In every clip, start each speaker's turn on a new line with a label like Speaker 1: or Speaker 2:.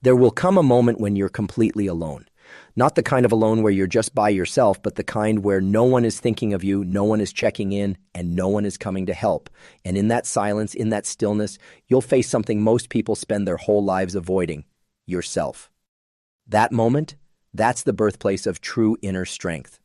Speaker 1: There will come a moment when you're completely alone. Not the kind of alone where you're just by yourself, but the kind where no one is thinking of you, no one is checking in, and no one is coming to help. And in that silence, in that stillness, you'll face something most people spend their whole lives avoiding: yourself. That moment, that's the birthplace of true inner strength.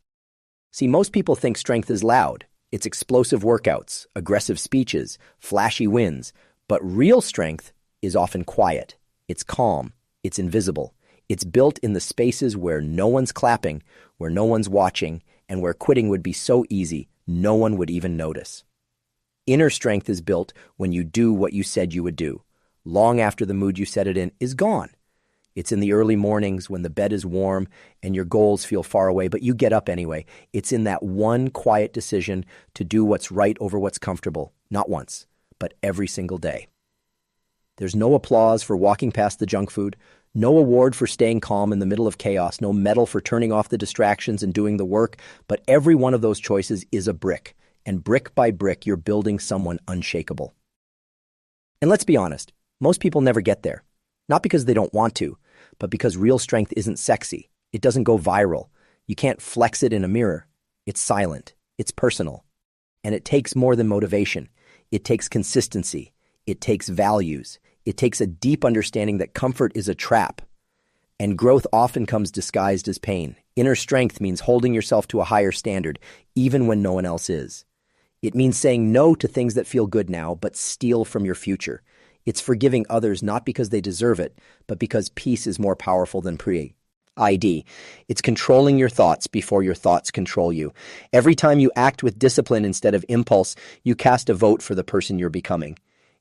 Speaker 1: See, most people think strength is loud. It's explosive workouts, aggressive speeches, flashy wins. But real strength is often quiet. It's calm. It's invisible. It's built in the spaces where no one's clapping, where no one's watching, and where quitting would be so easy, no one would even notice. Inner strength is built when you do what you said you would do, long after the mood you set it in is gone. It's in the early mornings when the bed is warm and your goals feel far away, but you get up anyway. It's in that one quiet decision to do what's right over what's comfortable, not once, but every single day. There's no applause for walking past the junk food, no award for staying calm in the middle of chaos, no medal for turning off the distractions and doing the work, but every one of those choices is a brick, and brick by brick you're building someone unshakable. And let's be honest, most people never get there. Not because they don't want to, but because real strength isn't sexy. It doesn't go viral. You can't flex it in a mirror. It's silent. It's personal. And it takes more than motivation. It takes consistency. It takes values. It takes a deep understanding that comfort is a trap. And growth often comes disguised as pain. Inner strength means holding yourself to a higher standard, even when no one else is. It means saying no to things that feel good now, but steal from your future. It's forgiving others not because they deserve it, but because peace is more powerful than ID. It's controlling your thoughts before your thoughts control you. Every time you act with discipline instead of impulse, you cast a vote for the person you're becoming.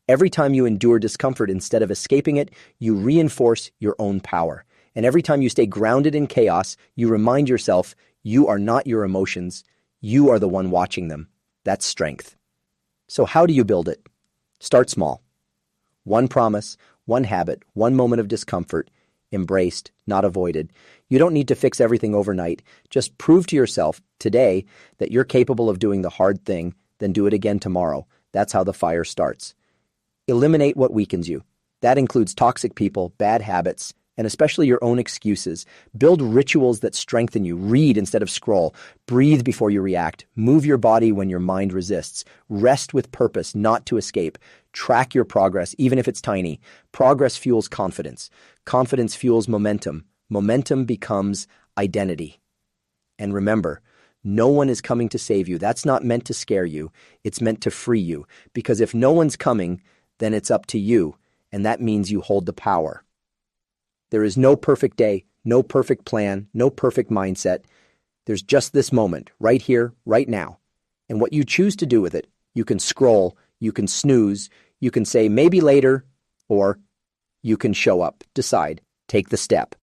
Speaker 1: Every time you endure discomfort instead of escaping it, you reinforce your own power. And every time you stay grounded in chaos, you remind yourself you are not your emotions. You are the one watching them. That's strength. So how do you build it? Start small. One promise, one habit, one moment of discomfort, embraced, not avoided. You don't need to fix everything overnight. Just prove to yourself today that you're capable of doing the hard thing, then do it again tomorrow. That's how the fire starts. Eliminate what weakens you. That includes toxic people, bad habits, and especially your own excuses. Build rituals that strengthen you. Read instead of scroll. Breathe before you react. Move your body when your mind resists. Rest with purpose, not to escape. Track your progress, even if it's tiny. Progress fuels confidence. Confidence fuels momentum. Momentum becomes identity. And remember, no one is coming to save you. That's not meant to scare you. It's meant to free you. Because if no one's coming, then it's up to you, and that means you hold the power. There is no perfect day, no perfect plan, no perfect mindset. There's just this moment, right here, right now. And what you choose to do with it, you can scroll, you can snooze, you can say maybe later, or you can show up, decide, take the step.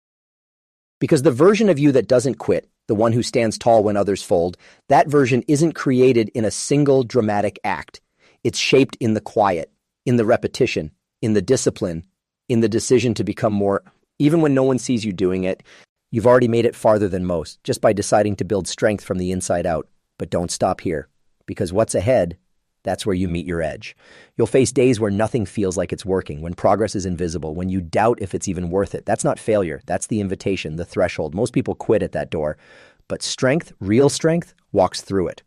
Speaker 1: Because the version of you that doesn't quit, the one who stands tall when others fold, that version isn't created in a single dramatic act. It's shaped in the quiet, in the repetition, in the discipline, in the decision to become more. Even when no one sees you doing it, you've already made it farther than most just by deciding to build strength from the inside out. But don't stop here, because what's ahead, that's where you meet your edge. You'll face days where nothing feels like it's working, when progress is invisible, when you doubt if it's even worth it. That's not failure. That's the invitation, the threshold. Most people quit at that door. But strength, real strength, walks through it.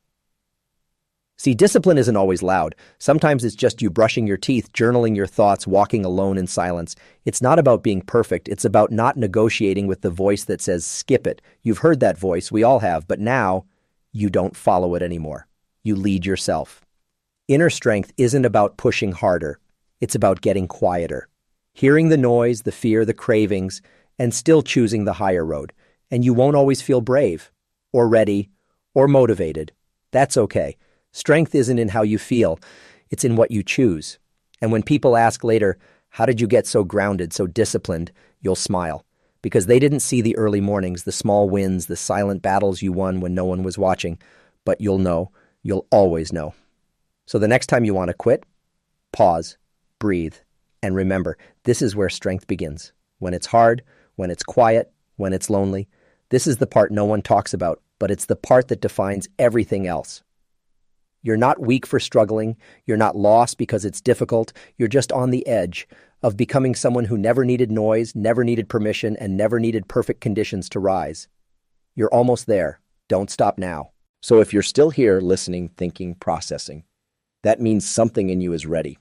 Speaker 1: See, discipline isn't always loud. Sometimes it's just you brushing your teeth, journaling your thoughts, walking alone in silence. It's not about being perfect. It's about not negotiating with the voice that says, skip it. You've heard that voice. We all have. But now you don't follow it anymore. You lead yourself. Inner strength isn't about pushing harder. It's about getting quieter. Hearing the noise, the fear, the cravings, and still choosing the higher road. And you won't always feel brave, or ready, or motivated. That's okay. Strength isn't in how you feel, it's in what you choose. And when people ask later, how did you get so grounded, so disciplined, you'll smile. Because they didn't see the early mornings, the small wins, the silent battles you won when no one was watching. But you'll know, you'll always know. So the next time you want to quit, pause, breathe, and remember, this is where strength begins. When it's hard, when it's quiet, when it's lonely. This is the part no one talks about, but it's the part that defines everything else. You're not weak for struggling. You're not lost because it's difficult. You're just on the edge of becoming someone who never needed noise, never needed permission, and never needed perfect conditions to rise. You're almost there. Don't stop now. So if you're still here, listening, thinking, processing, that means something in you is ready.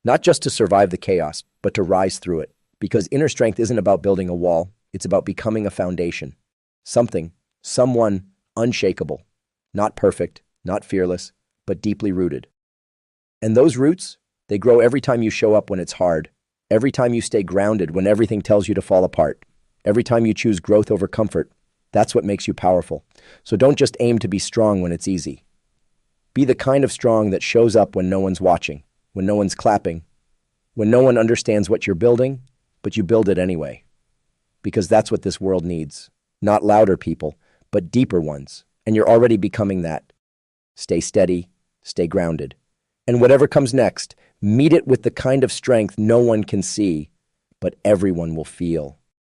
Speaker 1: Not just to survive the chaos, but to rise through it. Because inner strength isn't about building a wall, it's about becoming a foundation. Something, someone unshakable. Not perfect, not fearless, but deeply rooted. And those roots, they grow every time you show up when it's hard. Every time you stay grounded when everything tells you to fall apart. Every time you choose growth over comfort. That's what makes you powerful. So don't just aim to be strong when it's easy. Be the kind of strong that shows up when no one's watching, when no one's clapping, when no one understands what you're building, but you build it anyway. Because that's what this world needs. Not louder people, but deeper ones. And you're already becoming that. Stay steady, stay grounded. And whatever comes next, meet it with the kind of strength no one can see, but everyone will feel.